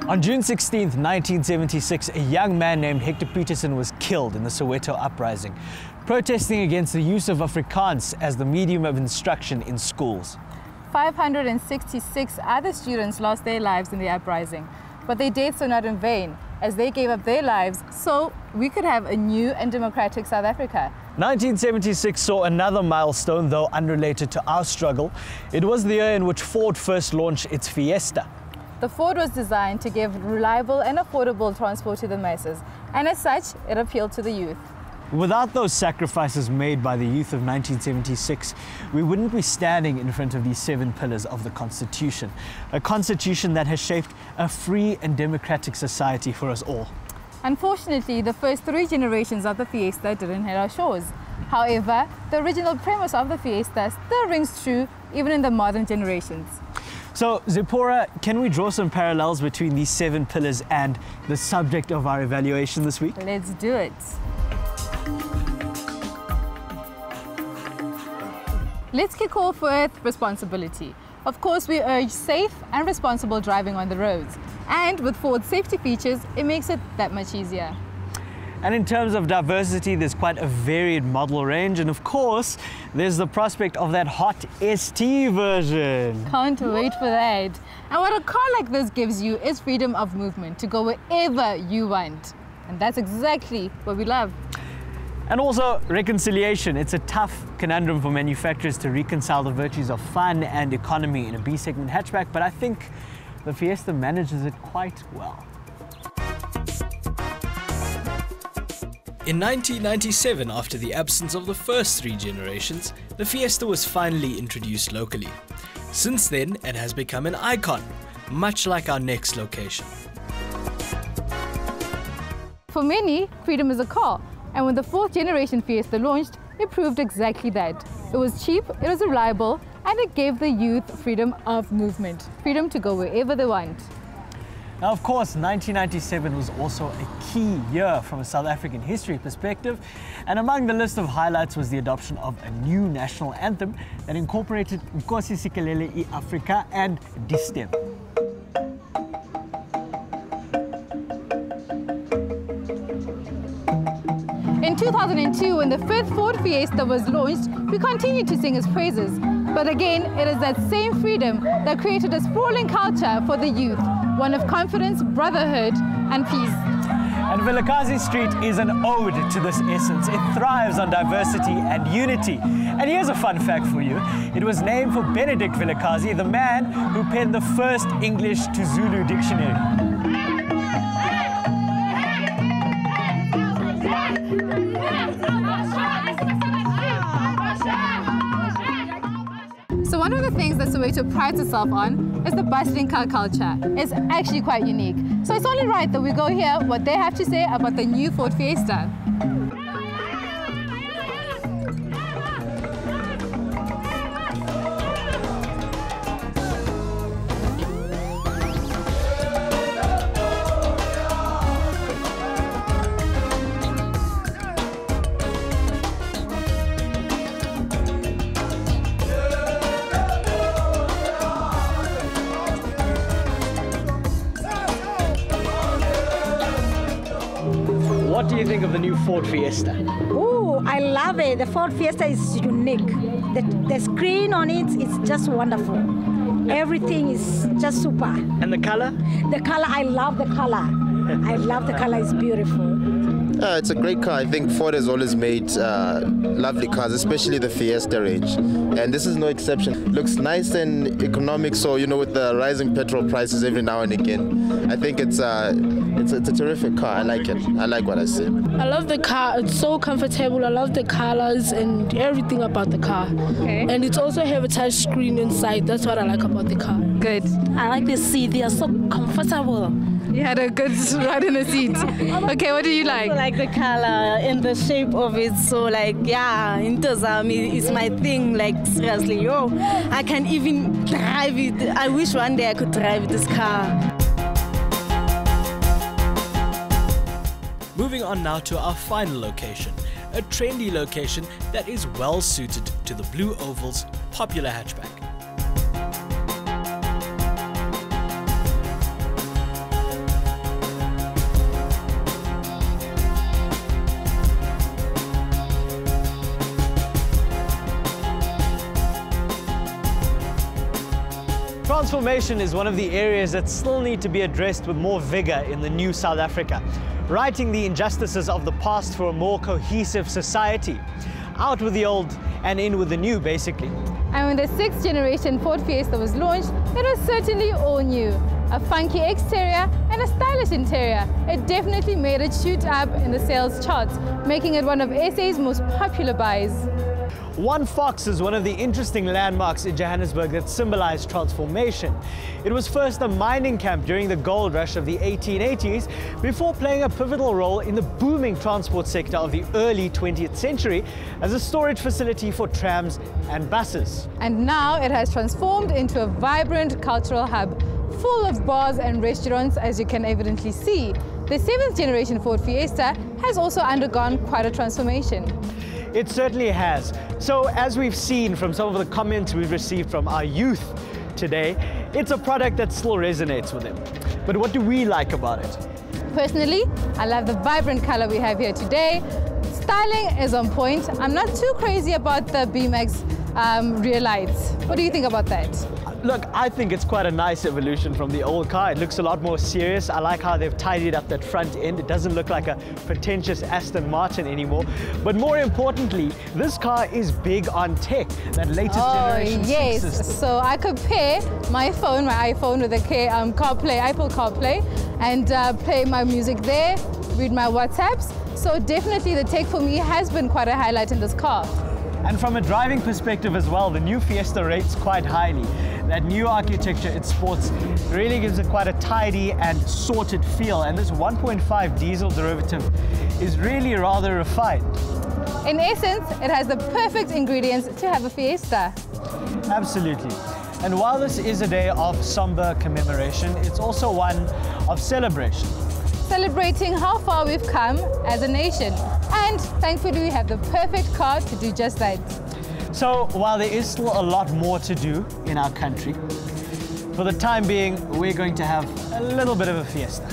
On June 16, 1976, a young man named Hector Peterson was killed in the Soweto uprising, protesting against the use of Afrikaans as the medium of instruction in schools. 566 other students lost their lives in the uprising, but their deaths are not in vain, as they gave up their lives so we could have a new and democratic South Africa. 1976 saw another milestone, though unrelated to our struggle. It was the year in which Ford first launched its Fiesta. The Ford was designed to give reliable and affordable transport to the masses, and as such, it appealed to the youth. Without those sacrifices made by the youth of 1976, we wouldn't be standing in front of these 7 pillars of the Constitution, a constitution that has shaped a free and democratic society for us all. Unfortunately, the first 3 generations of the Fiesta didn't hit our shores. However, the original premise of the Fiesta still rings true even in the modern generations. So, Zipporah, can we draw some parallels between these 7 pillars and the subject of our evaluation this week? Let's do it. Let's kick off with responsibility. Of course, we urge safe and responsible driving on the roads. And with Ford's safety features, it makes it that much easier. And in terms of diversity, there's quite a varied model range. And of course, there's the prospect of that hot ST version. Can't wait for that. And what a car like this gives you is freedom of movement to go wherever you want. And that's exactly what we love. And also reconciliation. It's a tough conundrum for manufacturers to reconcile the virtues of fun and economy in a B-segment hatchback, but I think the Fiesta manages it quite well. In 1997, after the absence of the first 3 generations, the Fiesta was finally introduced locally. Since then, it has become an icon, much like our next location. For many, freedom is a car, and when the 4th generation Fiesta launched, it proved exactly that. It was cheap, it was reliable, and it gave the youth freedom of movement, freedom to go wherever they want. Now, of course, 1997 was also a key year from a South African history perspective, and among the list of highlights was the adoption of a new national anthem that incorporated Nkosi Sikelel' iAfrika and Die-Stem. In 2002, when the 5th Ford Fiesta was launched, we continued to sing his praises. But again, it is that same freedom that created a sprawling culture for the youth, one of confidence, brotherhood, and peace. And Vilakazi Street is an ode to this essence. It thrives on diversity and unity. And here's a fun fact for you. It was named for Benedict Vilakazi, the man who penned the first English to Zulu dictionary. So one of the things that Soweto prides itself on is the bustling car culture. It's actually quite unique. So it's only right that we go hear what they have to say about the new Ford Fiesta. What do you think of the new Ford Fiesta? Oh, I love it. The Ford Fiesta is unique. The screen on it is just wonderful. Everything is just super. And the color? The color, I love the color. I love the color, it's beautiful. It's a great car. I think Ford has always made lovely cars, especially the Fiesta range. And this is no exception. Looks nice and economic, so, you know, with the rising petrol prices every now and again, I think it's a terrific car. I like it. I like what I see. I love the car. It's so comfortable. I love the colors and everything about the car. Okay. And it also have a touch screen inside. That's what I like about the car. Good. I like the seat. They are so comfortable. You had a good ride in the seat. Okay, what do you like? I like the color and the shape of it. So like, yeah, Intozami is my thing. Like seriously, yo, I can even drive it. I wish one day I could drive this car. Moving on now to our final location, a trendy location that is well suited to the Blue Oval's popular hatchback. Transformation is one of the areas that still need to be addressed with more vigor in the new South Africa. Righting the injustices of the past for a more cohesive society. Out with the old and in with the new, basically. And when the 6th generation Ford Fiesta was launched, it was certainly all new. A funky exterior and a stylish interior. It definitely made it shoot up in the sales charts, making it one of SA's most popular buys. One Fox is one of the interesting landmarks in Johannesburg that symbolized transformation. It was first a mining camp during the gold rush of the 1880s before playing a pivotal role in the booming transport sector of the early 20th century as a storage facility for trams and buses. And now it has transformed into a vibrant cultural hub, full of bars and restaurants, as you can evidently see. The 7th generation Ford Fiesta has also undergone quite a transformation. It certainly has. So as we've seen from some of the comments we've received from our youth today, it's a product that still resonates with them. But what do we like about it? Personally, I love the vibrant color we have here today. Styling is on point. I'm not too crazy about the BMX rear lights. What do you think about that? Look, I think it's quite a nice evolution from the old car. It looks a lot more serious. I like how they've tidied up that front end. It doesn't look like a pretentious Aston Martin anymore. But more importantly, this car is big on tech, that latest generation yes. system. So I could pair my iPhone with a Apple CarPlay, and play my music there, read my WhatsApps. So definitely the tech for me has been quite a highlight in this car. And from a driving perspective as well, the new Fiesta rates quite highly. That new architecture it sports really gives it quite a tidy and sorted feel, and this 1.5 diesel derivative is really rather refined. In essence, it has the perfect ingredients to have a Fiesta. Absolutely. And while this is a day of somber commemoration, it's also one of celebration. Celebrating how far we've come as a nation. And thankfully we have the perfect car to do just that. So while there is still a lot more to do in our country, for the time being, we're going to have a little bit of a fiesta.